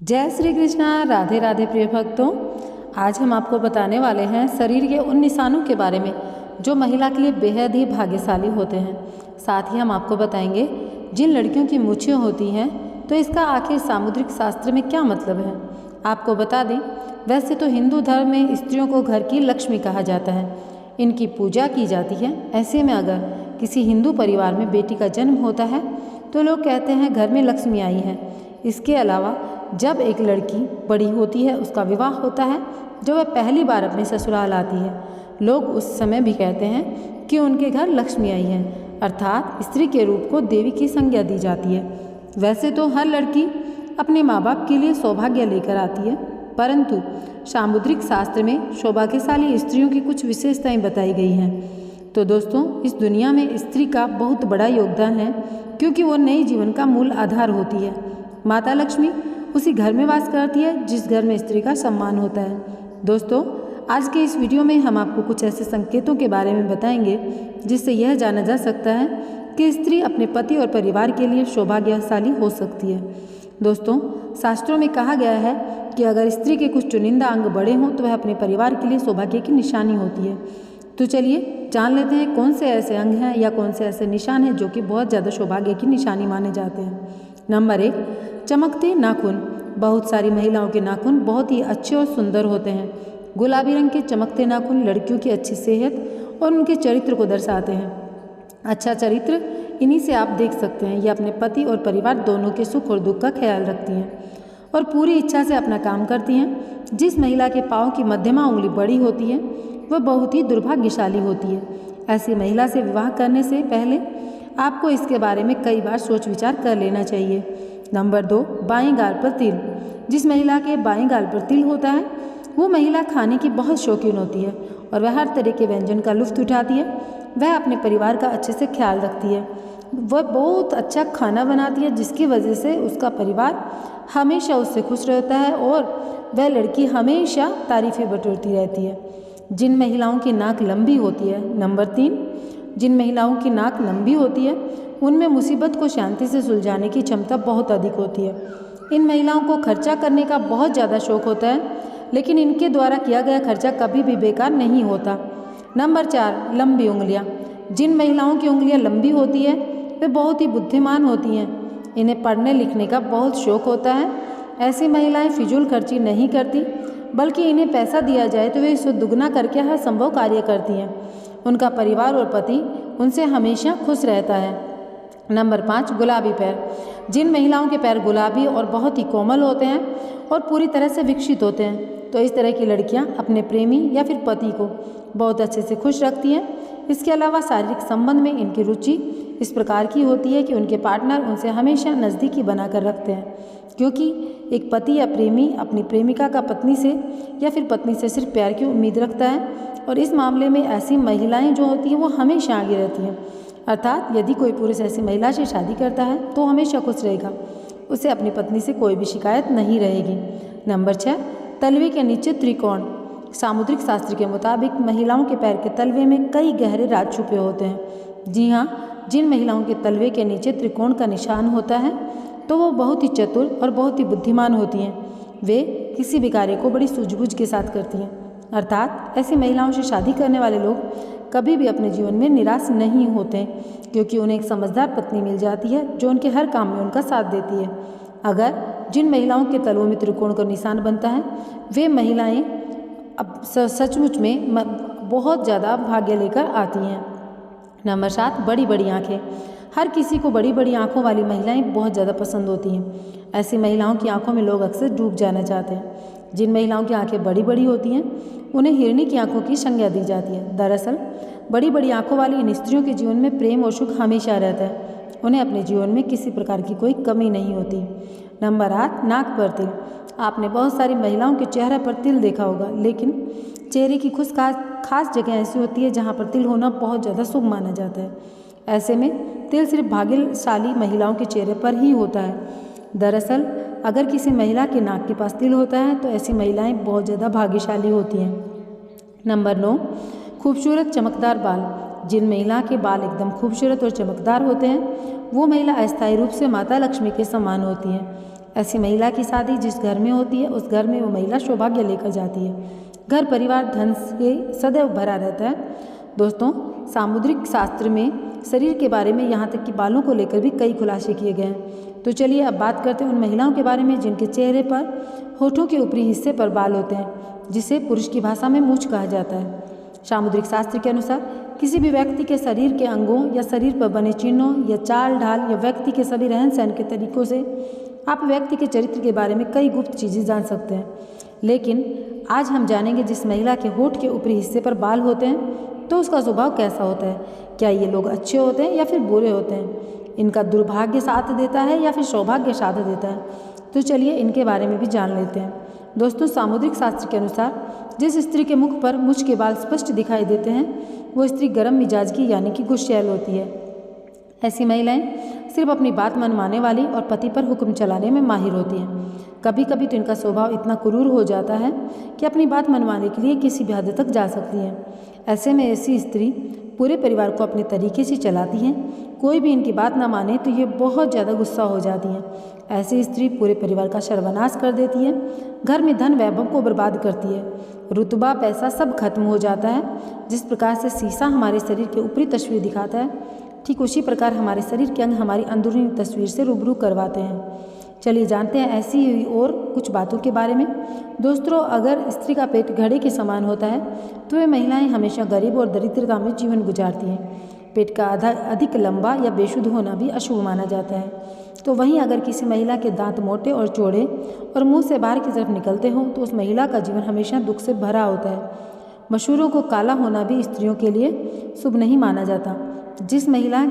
जय श्री कृष्णा। राधे राधे प्रिय भक्तों, आज हम आपको बताने वाले हैं शरीर के उन निशानों के बारे में जो महिला के लिए बेहद ही भाग्यशाली होते हैं। साथ ही हम आपको बताएंगे जिन लड़कियों की मूछें होती हैं तो इसका आखिर सामुद्रिक शास्त्र में क्या मतलब है। आपको बता दें, वैसे तो हिंदू धर्म में स्त्रियों को घर की लक्ष्मी कहा जाता है, इनकी पूजा की जाती है। ऐसे में अगर किसी हिंदू परिवार में बेटी का जन्म होता है तो लोग कहते हैं घर में लक्ष्मी आई है। इसके अलावा जब एक लड़की बड़ी होती है, उसका विवाह होता है, जब वह पहली बार अपने ससुराल आती है, लोग उस समय भी कहते हैं कि उनके घर लक्ष्मी आई है, अर्थात स्त्री के रूप को देवी की संज्ञा दी जाती है। वैसे तो हर लड़की अपने माँ बाप के लिए सौभाग्य लेकर आती है, परंतु सामुद्रिक शास्त्र में सौभाग्यशाली स्त्रियों की कुछ विशेषताएं बताई गई हैं। तो दोस्तों, इस दुनिया में स्त्री का बहुत बड़ा योगदान है, क्योंकि वो नए जीवन का मूल आधार होती है। माता लक्ष्मी उसी घर में वास करती है जिस घर में स्त्री का सम्मान होता है। दोस्तों, आज के इस वीडियो में हम आपको कुछ ऐसे संकेतों के बारे में बताएंगे जिससे यह जाना जा सकता है कि स्त्री अपने पति और परिवार के लिए सौभाग्यशाली हो सकती है। दोस्तों, शास्त्रों में कहा गया है कि अगर स्त्री के कुछ चुनिंदा अंग बड़े हों तो वह अपने परिवार के लिए सौभाग्य की निशानी होती है। तो चलिए जान लेते हैं कौन से ऐसे अंग हैं या कौन से ऐसे निशान हैं जो कि बहुत ज़्यादा सौभाग्य की निशानी माने जाते हैं। नंबर 1, चमकते नाखून। बहुत सारी महिलाओं के नाखून बहुत ही अच्छे और सुंदर होते हैं। गुलाबी रंग के चमकते नाखून लड़कियों की अच्छी सेहत और उनके चरित्र को दर्शाते हैं। अच्छा चरित्र इन्हीं से आप देख सकते हैं। ये अपने पति और परिवार दोनों के सुख और दुख का ख्याल रखती हैं और पूरी इच्छा से अपना काम करती हैं। जिस महिला के पाँव की मध्यमा उंगली बड़ी होती है वह बहुत ही दुर्भाग्यशाली होती है। ऐसी महिला से विवाह करने से पहले आपको इसके बारे में कई बार सोच विचार कर लेना चाहिए। नंबर 2, बाएं गाल पर तिल। जिस महिला के बाएं गाल पर तिल होता है वो महिला खाने की बहुत शौकीन होती है और वह हर तरह के व्यंजन का लुत्फ़ उठाती है। वह अपने परिवार का अच्छे से ख्याल रखती है। वह बहुत अच्छा खाना बनाती है जिसकी वजह से उसका परिवार हमेशा उससे खुश रहता है और वह लड़की हमेशा तारीफ़ें बटोरती रहती है। जिन महिलाओं की नाक लंबी होती है। नंबर 3, जिन महिलाओं की नाक लंबी होती है उनमें मुसीबत को शांति से सुलझाने की क्षमता बहुत अधिक होती है। इन महिलाओं को खर्चा करने का बहुत ज़्यादा शौक होता है, लेकिन इनके द्वारा किया गया खर्चा कभी भी बेकार नहीं होता। नंबर 4, लंबी उंगलियां। जिन महिलाओं की उंगलियां लंबी होती है वे बहुत ही बुद्धिमान होती हैं। इन्हें पढ़ने लिखने का बहुत शौक होता है। ऐसी महिलाएं फिजूल खर्ची नहीं करती, बल्कि इन्हें पैसा दिया जाए तो वे इसे दुगना करके हर संभव कार्य करती हैं। उनका परिवार और पति उनसे हमेशा खुश रहता है। नंबर 5, गुलाबी पैर। जिन महिलाओं के पैर गुलाबी और बहुत ही कोमल होते हैं और पूरी तरह से विकसित होते हैं तो इस तरह की लड़कियां अपने प्रेमी या फिर पति को बहुत अच्छे से खुश रखती हैं। इसके अलावा शारीरिक संबंध में इनकी रुचि इस प्रकार की होती है कि उनके पार्टनर उनसे हमेशा नज़दीकी बनाकर रखते हैं, क्योंकि एक पति या प्रेमी अपनी प्रेमिका का पत्नी से या फिर पत्नी से सिर्फ प्यार की उम्मीद रखता है और इस मामले में ऐसी महिलाएं जो होती हैं वो हमेशा आगे रहती हैं। अर्थात यदि कोई पुरुष ऐसी महिला से शादी करता है तो हमेशा खुश रहेगा, उसे अपनी पत्नी से कोई भी शिकायत नहीं रहेगी। नंबर 6, तलवे के नीचे त्रिकोण। सामुद्रिक शास्त्र के मुताबिक महिलाओं के पैर के तलवे में कई गहरे राज छुपे होते हैं। जी हाँ, जिन महिलाओं के तलवे के नीचे त्रिकोण का निशान होता है तो वो बहुत ही चतुर और बहुत ही बुद्धिमान होती हैं। वे किसी भी कार्य को बड़ी सूझबूझ के साथ करती हैं। अर्थात ऐसी महिलाओं से शादी करने वाले लोग कभी भी अपने जीवन में निराश नहीं होते, क्योंकि उन्हें एक समझदार पत्नी मिल जाती है जो उनके हर काम में उनका साथ देती है। अगर जिन महिलाओं के तलवों में त्रिकोण का निशान बनता है वे महिलाएं अब सचमुच में बहुत ज़्यादा भाग्य लेकर आती हैं। नंबर 7, बड़ी बड़ी आँखें। हर किसी को बड़ी बड़ी आँखों वाली महिलाएं बहुत ज़्यादा पसंद होती हैं। ऐसी महिलाओं की आँखों में लोग अक्सर डूब जाना चाहते हैं। जिन महिलाओं की आँखें बड़ी बड़ी होती हैं उन्हें हिरनी की आँखों की संज्ञा दी जाती है। दरअसल बड़ी बड़ी आँखों वाली इन स्त्रियों के जीवन में प्रेम और सुख हमेशा रहता है। उन्हें अपने जीवन में किसी प्रकार की कोई कमी नहीं होती। नंबर 8, नाक पर तिल। आपने बहुत सारी महिलाओं के चेहरे पर तिल देखा होगा, लेकिन चेहरे की कुछ खास जगह ऐसी होती है जहाँ पर तिल होना बहुत ज़्यादा शुभ माना जाता है। ऐसे में तिल सिर्फ भाग्यशाली महिलाओं के चेहरे पर ही होता है। दरअसल अगर किसी महिला के नाक के पास तिल होता है तो ऐसी महिलाएं बहुत ज़्यादा भाग्यशाली होती हैं। नंबर 9, खूबसूरत चमकदार बाल। जिन महिला के बाल एकदम खूबसूरत और चमकदार होते हैं वो महिला अस्थायी रूप से माता लक्ष्मी के समान होती हैं। ऐसी महिला की शादी जिस घर में होती है उस घर में वो महिला सौभाग्य लेकर जाती है। घर परिवार धन से सदैव भरा रहता है। दोस्तों, सामुद्रिक शास्त्र में शरीर के बारे में यहाँ तक कि बालों को लेकर भी कई खुलासे किए गए हैं। तो चलिए अब बात करते हैं उन महिलाओं के बारे में जिनके चेहरे पर होठों के ऊपरी हिस्से पर बाल होते हैं, जिसे पुरुष की भाषा में मूंछ कहा जाता है। सामुद्रिक शास्त्र के अनुसार किसी भी व्यक्ति के शरीर के अंगों या शरीर पर बने चिन्हों या चाल ढाल या व्यक्ति के सभी रहन सहन के तरीकों से आप व्यक्ति के चरित्र के बारे में कई गुप्त चीज़ें जान सकते हैं। लेकिन आज हम जानेंगे जिस महिला के होठ के ऊपरी हिस्से पर बाल होते हैं तो उसका स्वभाव कैसा होता है। क्या ये लोग अच्छे होते हैं या फिर बुरे होते हैं? इनका दुर्भाग्य साथ देता है या फिर सौभाग्य साथ देता है? तो चलिए इनके बारे में भी जान लेते हैं। दोस्तों, सामुद्रिक शास्त्र के अनुसार जिस स्त्री के मुख पर मूंछ के बाल स्पष्ट दिखाई देते हैं वो स्त्री गर्म मिजाज की यानी कि गुस्सैल होती है। ऐसी महिलाएं सिर्फ अपनी बात मनवाने वाली और पति पर हुक्म चलाने में माहिर होती हैं। कभी कभी तो इनका स्वभाव इतना क्रूर हो जाता है कि अपनी बात मनवाने के लिए किसी भी हद तक जा सकती हैं। ऐसे में ऐसी स्त्री पूरे परिवार को अपने तरीके से चलाती हैं। कोई भी इनकी बात ना माने तो ये बहुत ज़्यादा गुस्सा हो जाती हैं। ऐसी स्त्री पूरे परिवार का सर्वनाश कर देती है, घर में धन वैभव को बर्बाद करती है, रुतबा पैसा सब खत्म हो जाता है। जिस प्रकार से शीशा हमारे शरीर के ऊपरी तस्वीर दिखाता है, ठीक उसी प्रकार हमारे शरीर के अंग हमारी अंदरूनी तस्वीर से रूबरू करवाते हैं। चलिए जानते हैं ऐसी ही और कुछ बातों के बारे में। दोस्तों, अगर स्त्री का पेट घड़े के समान होता है तो वे महिलाएं हमेशा गरीब और दरिद्रता में जीवन गुजारती हैं। पेट का अधिक लंबा या बेशुद्ध होना भी अशुभ माना जाता है। तो वहीं अगर किसी महिला के दांत मोटे और चौड़े और मुंह से बाहर की तरफ निकलते हों तो उस महिला का जीवन हमेशा दुख से भरा होता है। मशहूरों को काला होना भी स्त्रियों के लिए शुभ नहीं माना जाता। जिस महिला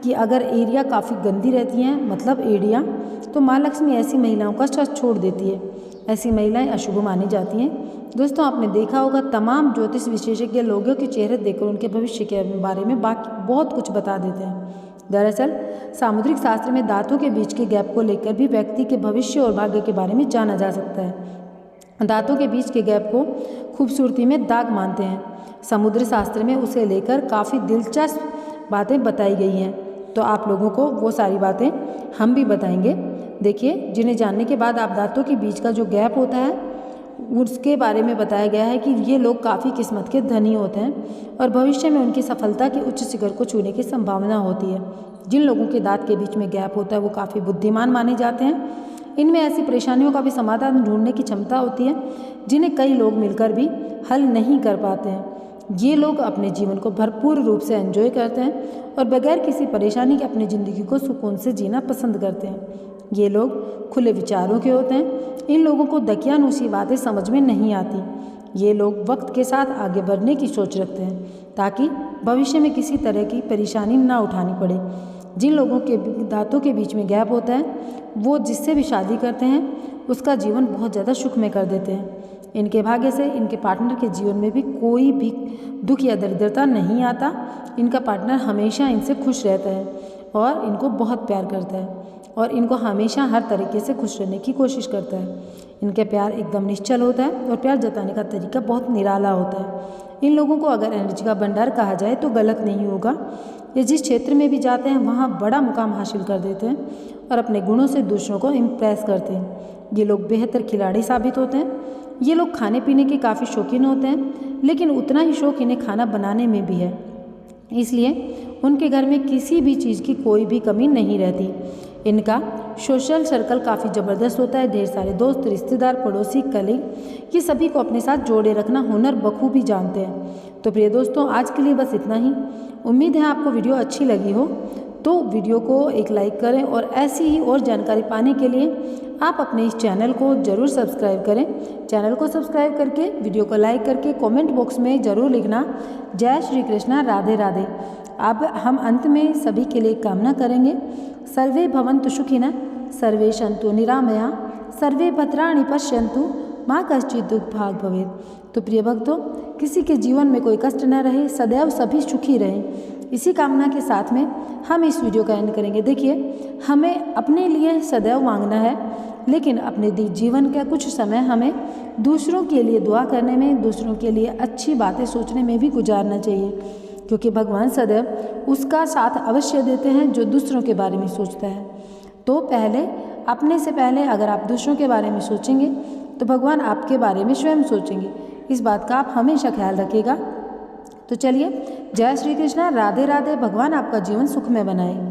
की अगर एड़ियाँ काफ़ी गंदी रहती हैं, मतलब एड़ियाँ, तो माँ लक्ष्मी ऐसी महिलाओं का साथ छोड़ देती है। ऐसी महिलाएं अशुभ मानी जाती हैं। दोस्तों, आपने देखा होगा तमाम ज्योतिष विशेषज्ञ लोगों के चेहरे देखकर उनके भविष्य के बारे में बाकी बहुत कुछ बता देते हैं। दरअसल सामुद्रिक शास्त्र में दांतों के बीच के गैप को लेकर भी व्यक्ति के भविष्य और भाग्य के बारे में जाना जा सकता है। दांतों के बीच के गैप को खूबसूरती में दाग मानते हैं। समुद्र शास्त्र में उसे लेकर काफ़ी दिलचस्प बातें बताई गई हैं। तो आप लोगों को वो सारी बातें हम भी बताएंगे। देखिए, जिन्हें जानने के बाद आप दांतों के बीच का जो गैप होता है उसके बारे में बताया गया है कि ये लोग काफ़ी किस्मत के धनी होते हैं और भविष्य में उनकी सफलता की उच्च शिखर को छूने की संभावना होती है। जिन लोगों के दांत के बीच में गैप होता है वो काफ़ी बुद्धिमान माने जाते हैं। इनमें ऐसी परेशानियों का भी समाधान ढूंढने की क्षमता होती है जिन्हें कई लोग मिलकर भी हल नहीं कर पाते हैं। ये लोग अपने जीवन को भरपूर रूप से एंजॉय करते हैं और बगैर किसी परेशानी के अपनी ज़िंदगी को सुकून से जीना पसंद करते हैं। ये लोग खुले विचारों के होते हैं। इन लोगों को दकियानूसी बातें समझ में नहीं आती। ये लोग वक्त के साथ आगे बढ़ने की सोच रखते हैं ताकि भविष्य में किसी तरह की परेशानी ना उठानी पड़े। जिन लोगों के दांतों के बीच में गैप होता है वो जिससे भी शादी करते हैं उसका जीवन बहुत ज़्यादा सुखमय कर देते हैं। इनके भाग्य से इनके पार्टनर के जीवन में भी कोई भी दुख या दरिद्रता नहीं आता। इनका पार्टनर हमेशा इनसे खुश रहता है और इनको बहुत प्यार करता है और इनको हमेशा हर तरीके से खुश रहने की कोशिश करता है। इनके प्यार एकदम निश्चल होता है और प्यार जताने का तरीका बहुत निराला होता है। इन लोगों को अगर एनर्जी का भंडार कहा जाए तो गलत नहीं होगा। ये जिस क्षेत्र में भी जाते हैं वहाँ बड़ा मुकाम हासिल कर देते हैं और अपने गुणों से दूसरों को इम्प्रेस करते हैं। ये लोग बेहतर खिलाड़ी साबित होते हैं। ये लोग खाने पीने के काफ़ी शौकीन होते हैं, लेकिन उतना ही शौक इन्हें खाना बनाने में भी है। इसलिए उनके घर में किसी भी चीज़ की कोई भी कमी नहीं रहती। इनका सोशल सर्कल काफ़ी ज़बरदस्त होता है। ढेर सारे दोस्त, रिश्तेदार, पड़ोसी, कलीग, ये सभी को अपने साथ जोड़े रखना हुनर बखूबी जानते हैं। तो प्रिय दोस्तों, आज के लिए बस इतना ही। उम्मीद है आपको वीडियो अच्छी लगी हो, तो वीडियो को एक लाइक करें और ऐसी ही और जानकारी पाने के लिए आप अपने इस चैनल को ज़रूर सब्सक्राइब करें। चैनल को सब्सक्राइब करके वीडियो को लाइक करके कमेंट बॉक्स में ज़रूर लिखना जय श्री कृष्णा, राधे राधे। अब हम अंत में सभी के लिए कामना करेंगे, सर्वे भवन्तु सुखिनः, सर्वे सन्तु निरामया, सर्वे भद्राणि पश्यन्तु, माँ कश्चित् दुःखभाग् भवेत्। तो प्रिय भक्तों, किसी के जीवन में कोई कष्ट न रहे, सदैव सभी सुखी रहें, इसी कामना के साथ में हम इस वीडियो का एंड करेंगे। देखिए, हमें अपने लिए सदैव मांगना है, लेकिन अपने जीवन का कुछ समय हमें दूसरों के लिए दुआ करने में, दूसरों के लिए अच्छी बातें सोचने में भी गुजारना चाहिए, क्योंकि भगवान सदैव उसका साथ अवश्य देते हैं जो दूसरों के बारे में सोचता है। तो पहले अपने से पहले अगर आप दूसरों के बारे में सोचेंगे तो भगवान आपके बारे में स्वयं सोचेंगे। इस बात का आप हमेशा ख्याल रखिएगा। तो चलिए, जय श्री कृष्णा, राधे राधे। भगवान आपका जीवन सुखमय बनाए।